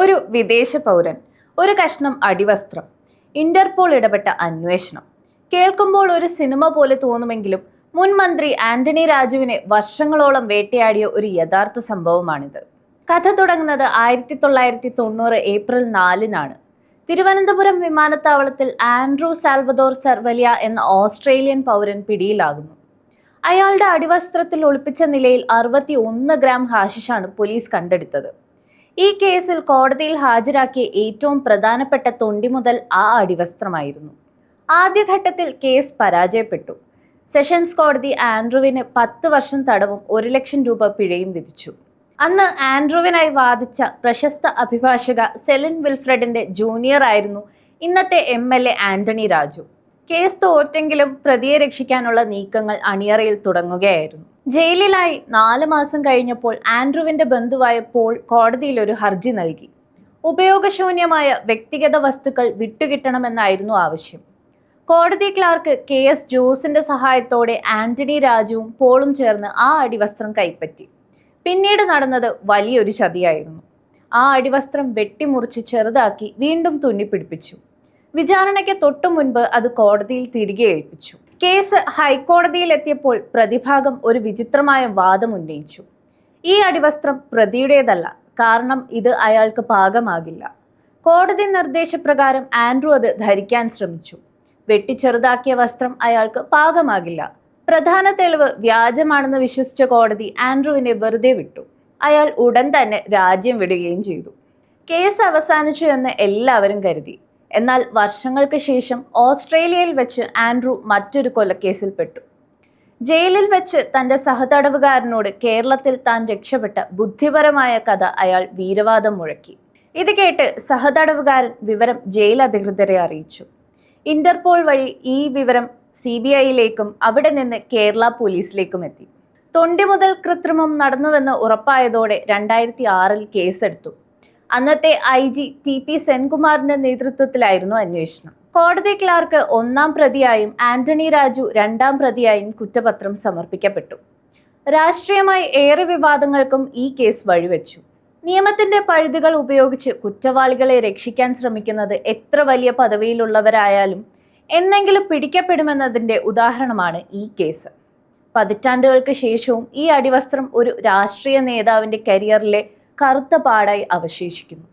ഒരു വിദേശ പൗരൻ, ഒരു കഷ്ണം അടിവസ്ത്രം, ഇന്റർപോൾ ഇടപെട്ട അന്വേഷണം. കേൾക്കുമ്പോൾ ഒരു സിനിമ പോലെ തോന്നുമെങ്കിലും മുൻ മന്ത്രി ആന്റണി രാജുവിനെ വർഷങ്ങളോളം വേട്ടയാടിയ ഒരു യഥാർത്ഥ സംഭവമാണിത്. കഥ തുടങ്ങുന്നത് 1990 ഏപ്രിൽ 4-നാണ്. തിരുവനന്തപുരം വിമാനത്താവളത്തിൽ ആൻഡ്രൂ സാൽവദോർ സർവലിയ എന്ന ഓസ്ട്രേലിയൻ പൗരൻ പിടിയിലാകുന്നു. അയാളുടെ അടിവസ്ത്രത്തിൽ ഒളിപ്പിച്ച നിലയിൽ 61 ഗ്രാം ഹാഷിഷാണ് പോലീസ് കണ്ടെടുത്തത്. ഈ കേസിൽ കോടതിയിൽ ഹാജരാക്കിയ ഏറ്റവും പ്രധാനപ്പെട്ട തൊണ്ടി മുതൽ ആ അടിവസ്ത്രമായിരുന്നു. ആദ്യഘട്ടത്തിൽ കേസ് പരാജയപ്പെട്ടു. സെഷൻസ് കോടതി ആൻഡ്രൂവിന് 10 വർഷം തടവും 1 ലക്ഷം രൂപ പിഴയും വിധിച്ചു. അന്ന് ആൻഡ്രൂവിനായി വാദിച്ച പ്രശസ്ത അഭിഭാഷക സെലിൻ വിൽഫ്രഡിന്റെ ജൂനിയർ ആയിരുന്നു ഇന്നത്തെ MLA ആന്റണി രാജു. കേസ് തോറ്റെങ്കിലും പ്രതിയെ രക്ഷിക്കാനുള്ള നീക്കങ്ങൾ അണിയറയിൽ തുടങ്ങുകയായിരുന്നു. ജയിലിലായി 4 മാസം കഴിഞ്ഞപ്പോൾ ആൻഡ്രൂവിന്റെ ബന്ധുവായ പോൾ കോടതിയിൽ ഒരു ഹർജി നൽകി. ഉപയോഗശൂന്യമായ വ്യക്തിഗത വസ്തുക്കൾ വിട്ടുകിട്ടണമെന്നായിരുന്നു ആവശ്യം. കോടതി ക്ലാർക്ക് KS ജോസിന്റെ സഹായത്തോടെ ആന്റണി രാജുവും പോളും ചേർന്ന് ആ അടിവസ്ത്രം കൈപ്പറ്റി. പിന്നീട് നടന്നത് വലിയൊരു ചതിയായിരുന്നു. ആ അടിവസ്ത്രം വെട്ടിമുറിച്ച് ചെറുതാക്കി വീണ്ടും തുന്നിപ്പിടിപ്പിച്ചു. വിചാരണയ്ക്ക് തൊട്ടു മുൻപ് അത് കോടതിയിൽ തിരികെ ഏൽപ്പിച്ചു. കേസ് ഹൈക്കോടതിയിൽ എത്തിയപ്പോൾ പ്രതിഭാഗം ഒരു വിചിത്രമായ വാദം ഉന്നയിച്ചു. ഈ അടിവസ്ത്രം പ്രതിയുടേതല്ല, കാരണം ഇത് അയാൾക്ക് പാകമാകില്ല. കോടതി നിർദ്ദേശപ്രകാരം ആൻഡ്രൂ അത് ധരിക്കാൻ ശ്രമിച്ചു. വെട്ടിച്ചെറുതാക്കിയ വസ്ത്രം അയാൾക്ക് പാകമാകില്ല. പ്രധാന തെളിവ് വ്യാജമാണെന്ന് വിശ്വസിച്ച കോടതി ആൻഡ്രൂവിനെ വെറുതെ വിട്ടു. അയാൾ ഉടൻ തന്നെ രാജ്യം വിടുകയും ചെയ്തു. കേസ് അവസാനിച്ചു എന്ന് എല്ലാവരും കരുതി. എന്നാൽ വർഷങ്ങൾക്ക് ശേഷം ഓസ്ട്രേലിയയിൽ വെച്ച് ആൻഡ്രൂ മറ്റൊരു കൊലക്കേസിൽപ്പെട്ടു. ജയിലിൽ വെച്ച് തന്റെ സഹതടവുകാരനോട് കേരളത്തിൽ താൻ രക്ഷപ്പെട്ട ബുദ്ധിപരമായ കഥ അയാൾ വീരവാദം മുഴക്കി. ഇത് കേട്ട് സഹതടവുകാരൻ വിവരം ജയിൽ അധികൃതരെ അറിയിച്ചു. ഇന്റർപോൾ വഴി ഈ വിവരം CBIയിലേക്കും അവിടെ നിന്ന് കേരള പോലീസിലേക്കും എത്തി. തൊണ്ടി മുതൽ കൃത്രിമം നടന്നുവെന്ന് ഉറപ്പായതോടെ 2006-ൽ കേസെടുത്തു. അന്നത്തെ IG TP സെൻകുമാറിന്റെ നേതൃത്വത്തിലായിരുന്നു അന്വേഷണം. കോടതി ക്ലാർക്ക് 1-ാം പ്രതിയായും ആന്റണി രാജു 2-ാം പ്രതിയായും കുറ്റപത്രം സമർപ്പിക്കപ്പെട്ടു. രാഷ്ട്രീയമായി ഏറെ വിവാദങ്ങൾക്കും ഈ കേസ് വഴിവെച്ചു. നിയമത്തിന്റെ പഴുതുകൾ ഉപയോഗിച്ച് കുറ്റവാളികളെ രക്ഷിക്കാൻ ശ്രമിക്കുന്നത് എത്ര വലിയ പദവിയിലുള്ളവരായാലും എന്നെങ്കിലും പിടിക്കപ്പെടുമെന്നതിന്റെ ഉദാഹരണമാണ് ഈ കേസ്. പതിറ്റാണ്ടുകൾക്ക് ശേഷവും ഈ അടിവസ്ത്രം ഒരു രാഷ്ട്രീയ നേതാവിന്റെ കരിയറിലെ കറുത്ത പാടായി അവശേഷിക്കുന്നു.